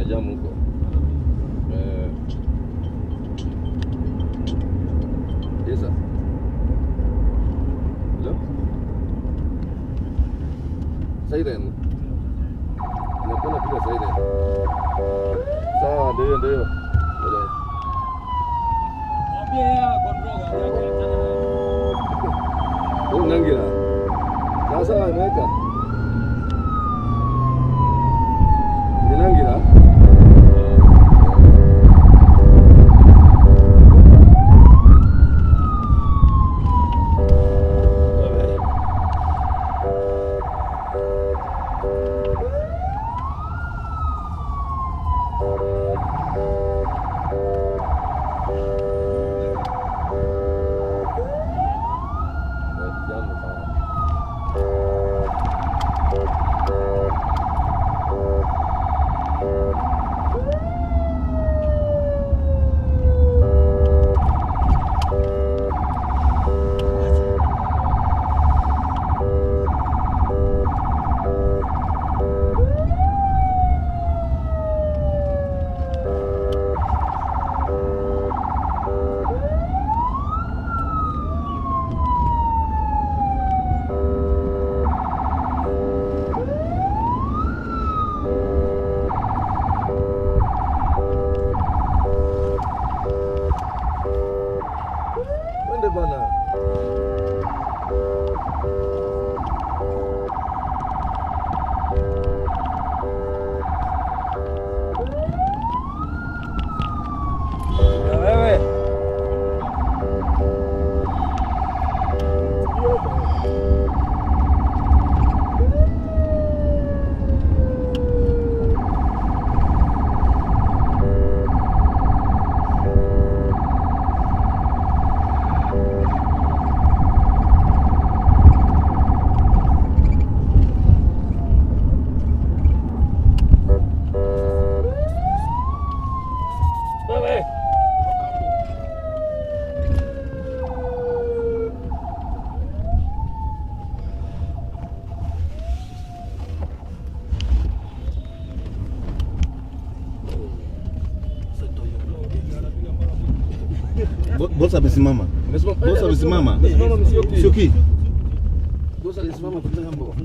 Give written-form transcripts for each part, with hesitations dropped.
jamu huko. Yes. Hello? Siren. Napenda piga siren. Sawa, ndio. Ndio. Unangira. Sasa imeweka. Ninangira. Bosa amesimama. Bosa amesimama. Sioki. Bosa alisimama kwa ngambo.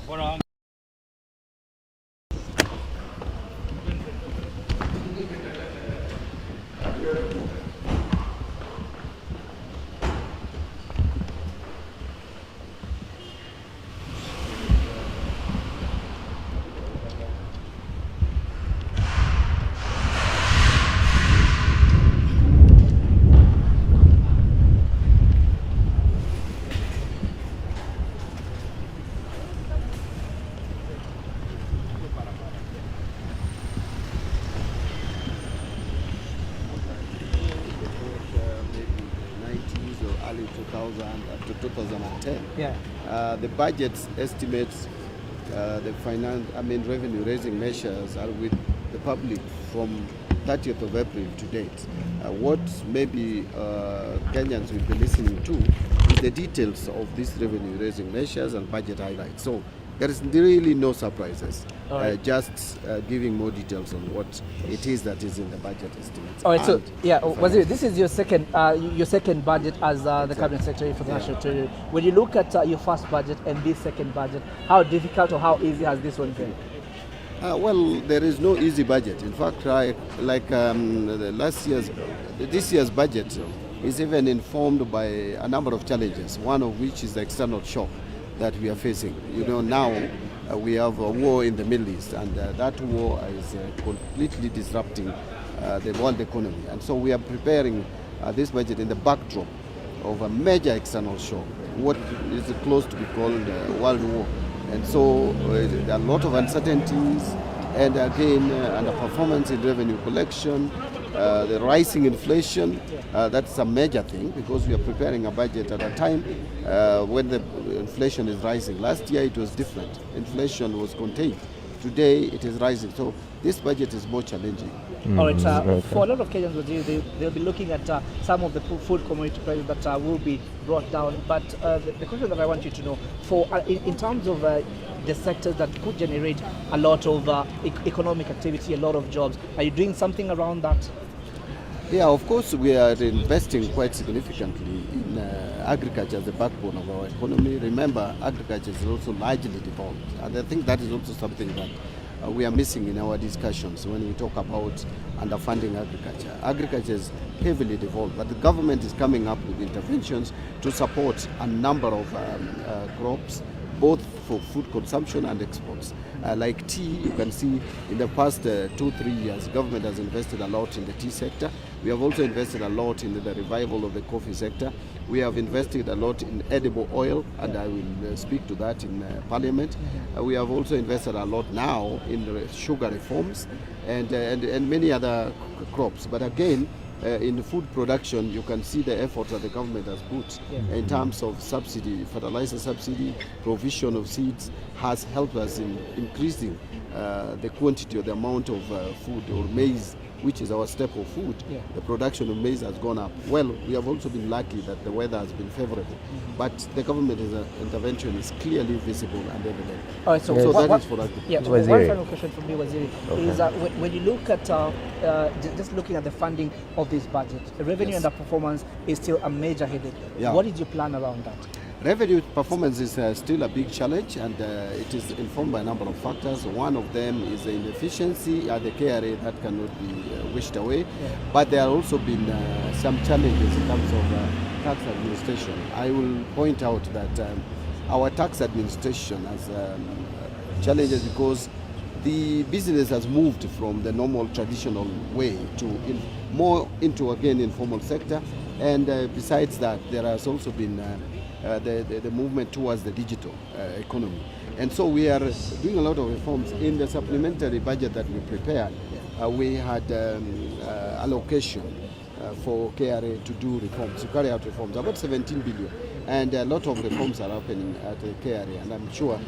Bora. Early 2000 to 2010. Yeah. The budget estimates the revenue raising measures are with the public from 30th of April to date. What maybe Kenyans will be listening to is the details of these revenue raising measures and budget highlights. So there is really no surprises. Right. Just giving more details on what it is that is in the budget estimates. All right, so yeah, Waziri, this is your second budget as the Cabinet Secretary for the National Treasury. When you look at your first budget and this second budget, how difficult or how easy has this one been? Well, there is no easy budget. In fact, this year's budget is even informed by a number of challenges, one of which is the external shock that we are facing. You know, now we have a war in the Middle East, and that war is completely disrupting the world economy. And so we are preparing this budget in the backdrop of a major external shock, what is close to be called world war. And so there are a lot of uncertainties, and again, underperformance in revenue collection, the rising inflation. That's a major thing, because we are preparing a budget at a time when the inflation is rising. Last year it was different. Inflation was contained Today it is rising. So this budget is more challenging. All right, for a lot of Kenyans, they'll be looking at some of the food commodity prices that will be brought down. But the question that I want you to know, for in terms of the sectors that could generate a lot of economic activity, a lot of jobs, are you doing something around that? Yeah, of course, we are investing quite significantly in agriculture as the backbone of our economy. Remember, agriculture is also largely devolved, and I think that is also something that we are missing in our discussions when we talk about underfunding agriculture. Agriculture is heavily devolved, but the government is coming up with interventions to support a number of crops, both for food consumption and exports. Like tea, you can see in the past 2-3 years, government has invested a lot in the tea sector. We have also invested a lot in the revival of the coffee sector. We have invested a lot in edible oil, and I will speak to that in Parliament. We have also invested a lot now in the sugar reforms and many other crops. But again, in food production, you can see the effort that the government has put in terms of subsidy, fertilizer subsidy, provision of seeds has helped us in increasing the quantity or the amount of food or maize, which is our staple food. The production of maize has gone up. Well, we have also been lucky that the weather has been favorable, but the government intervention is clearly visible and evident. All right, so that is for agriculture. Yeah, one final question from me, Waziri, is when you look at just looking at the funding of this budget, the revenue underperformance is still a major headache. What is your plan around that? Revenue performance is still a big challenge, and it is informed by a number of factors. One of them is the inefficiency at the KRA that cannot be wished away, but there have also been some challenges in terms of tax administration. I will point out that our tax administration has challenges because the business has moved from the normal traditional way to more into again informal sector, and besides that there has also been the movement towards the digital economy. And so we are doing a lot of reforms. In the supplementary budget that we prepared, we had allocation for KRA to do reforms, to carry out reforms, about 17 billion. And a lot of reforms are happening at the KRA, and I'm sure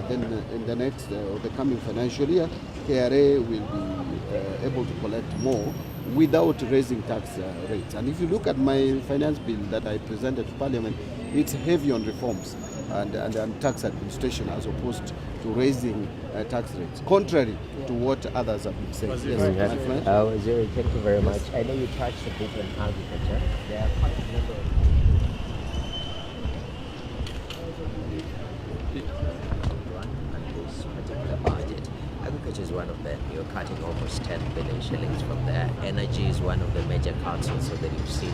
then in the next or the coming financial year, KRA will be able to collect more without raising tax rates. And if you look at my finance bill that I presented to Parliament, it's heavy on reforms and tax administration as opposed to raising tax rates, contrary to what others have been saying. Waziri, thank you very much. I know you touched a bit on agriculture. There are quite a number of agriculture is one of them. You're cutting almost 10 billion shillings from there. Energy is one of the major cuts also that you've seen,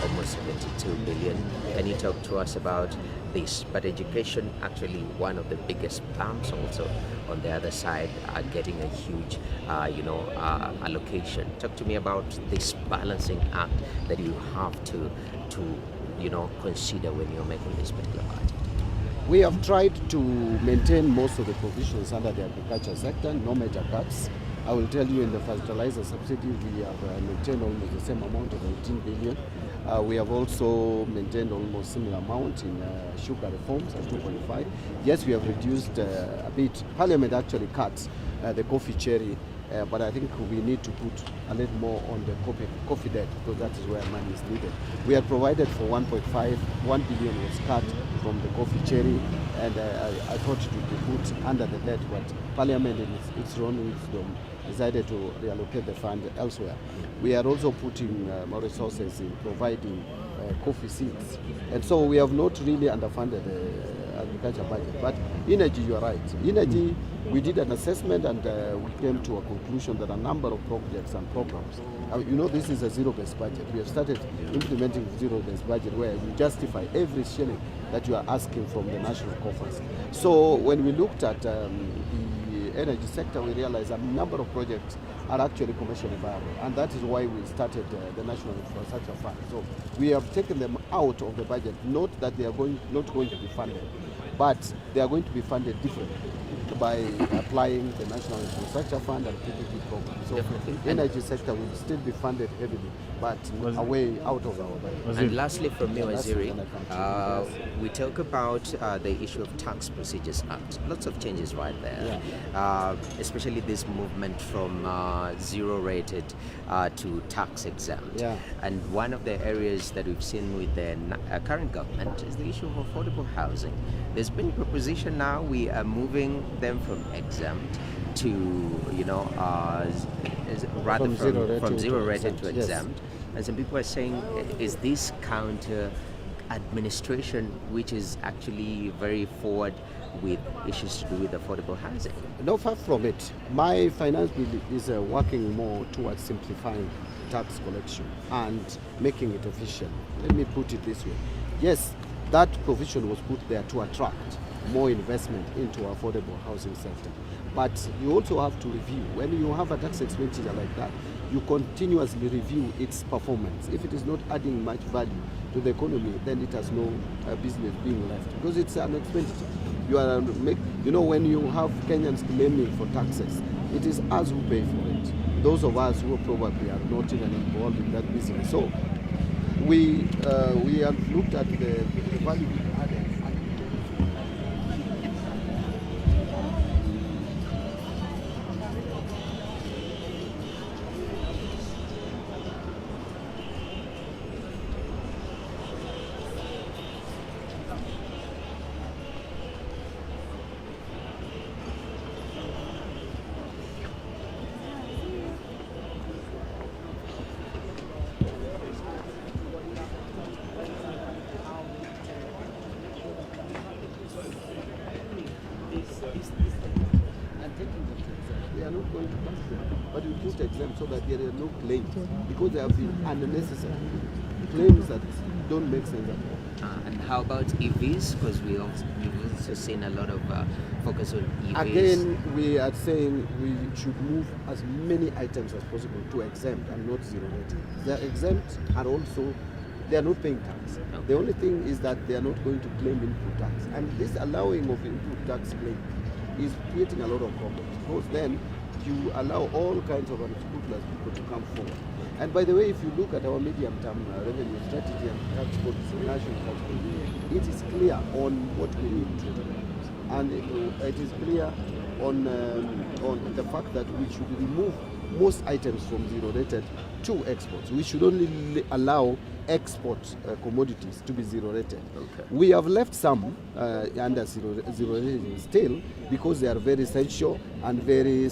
almost 72 billion. Can you talk to us about this? But education, actually one of the biggest plans also on the other side, are getting a huge allocation. Talk to me about this balancing act that you have to consider when you're making this particular budget. We have tried to maintain most of the provisions under the agriculture sector, no major cuts. I will tell you, in the fertilizer subsidy, we have maintained almost the same amount of 18 billion. We have also maintained almost similar amount in sugar reforms at 2.5. Yes, we have reduced a bit. Parliament actually cut the coffee cherry, but I think we need to put a little more on the coffee debt, because that is where money is needed. We had provided for 1 billion was cut from the coffee cherry, and I thought it would be put under the debt, but Parliament in its own wisdom decided to reallocate the fund elsewhere. We are also putting more resources in providing coffee seeds, and so we have not really underfunded the agriculture budget. But energy, you are right. Energy, we did an assessment, and we came to a conclusion that a number of projects and programs, this is a zero-based budget. We have started implementing zero-based budget where you justify every shilling that you are asking from the national coffers. So when we looked at the energy sector, we realized a number of projects are actually commercially viable, and that is why we started the National Infrastructure Fund. So we have taken them out of the budget, not that they are not going to be funded, but they are going to be funded differently. by applying the National Infrastructure Fund and PPP program. So Definitely. the energy sector will still be funded heavily, but away out of our budget. And lastly, from me, That's Waziri, when I continue, yes. we talk about the issue of Tax Procedures Act. Lots of changes right there, especially this movement from zero-rated to tax exempt. Yeah. And one of the areas that we've seen with the current government is the issue of affordable housing. There's been a proposition now, we are moving them from exempt to, rather from zero-rated to exempt. And some people are saying, is this counter administration which is actually very forward with issues to do with affordable housing? No, far from it. My finance bill is working more towards simplifying tax collection and making it efficient. Let me put it this way. Yes, that provision was put there to attract more investment into affordable housing sector. But you also have to review. When you have a tax expenditure like that, you continuously review its performance. If it is not adding much value to the economy, then it has no business being left, because it's an expenditure. When you have Kenyans claiming for taxes, it is us who pay for it. Those of us who probably are not even involved in that business. So we have looked at the value added. They are not going to pass them, but we put exempt so that there are no claims, because there have been unnecessary claims that don't make sense at all. And how about EVs? Because we've also seen a lot of focus on EVs. Again, we are saying we should move as many items as possible to exempt and not zero rating. They are exempt, and also they are not paying tax. Okay. The only thing is that they are not going to claim input tax. And this allowing of input tax claim is creating a lot of problems, because then you allow all kinds of unscrupulous people to come forward. And by the way, if you look at our medium-term revenue strategy and tax policy, national tax policy, it is clear on what we need to do. And it is clear on the fact that we should remove most items from zero-rated to exports. We should only allow export commodities to be zero-rated. Okay. We have left some under zero-rated still, because they are very essential and very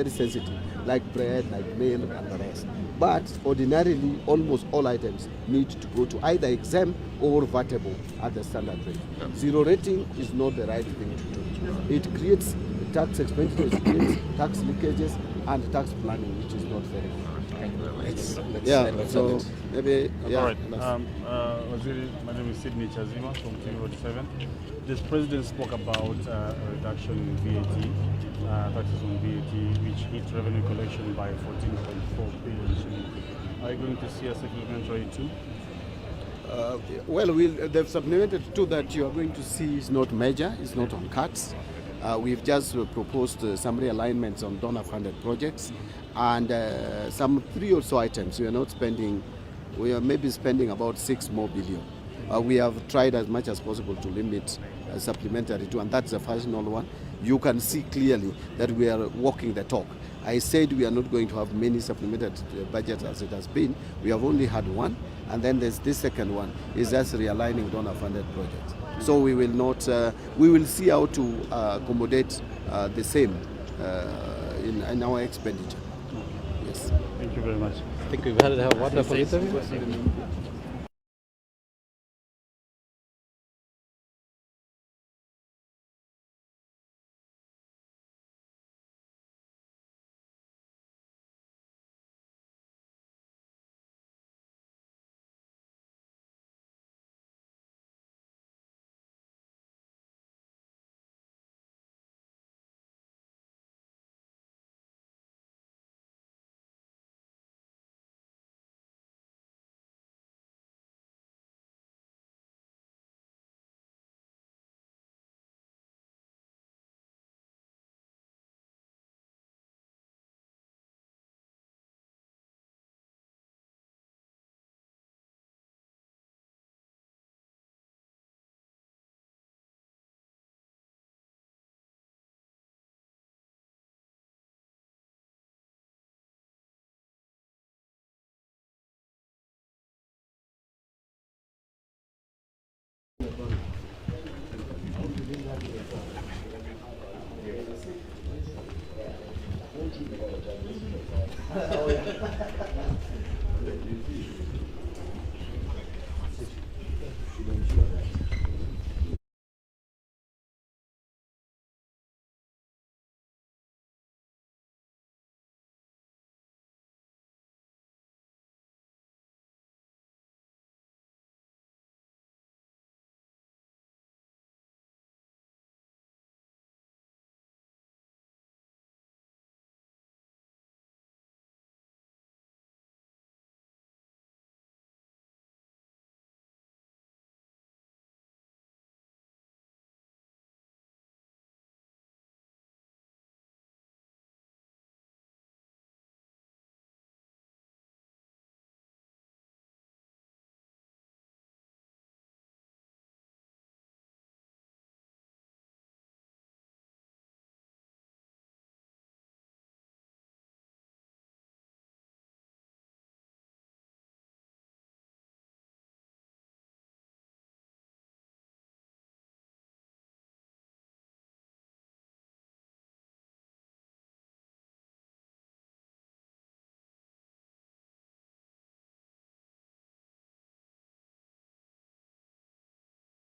sensitive, like bread, like milk, and the rest. But ordinarily, almost all items need to go to either exempt or vatable at the standard rate. Yeah. Zero rating is not the right thing to do. It creates tax expenditures, it creates tax leakages and tax planning, which is not very good. Thank you very much. Yeah, so maybe, yeah. All right. Waziri, my name is Sydney Chazima from TV Road 7. This president spoke about a reduction in VAT, taxes on VAT, which hit revenue collection by 14.4 billion shillings. Are you going to see a supplementary too? The supplemented to that you are going to see is not major, it's not on cuts. We've just proposed some realignments on donor-funded projects, and some 3 or so items we are not spending. We are maybe spending about 6 more billion. We have tried as much as possible to limit supplementary to, and that's the final one. You can see clearly that we are walking the talk. I said we are not going to have many supplemented budgets as it has been. We have only had one, and then there's this second one is just realigning donor-funded projects. So we will not. We will see how to accommodate the same in our expenditure. Yes. Thank you very much. I think we've had a wonderful interview. you.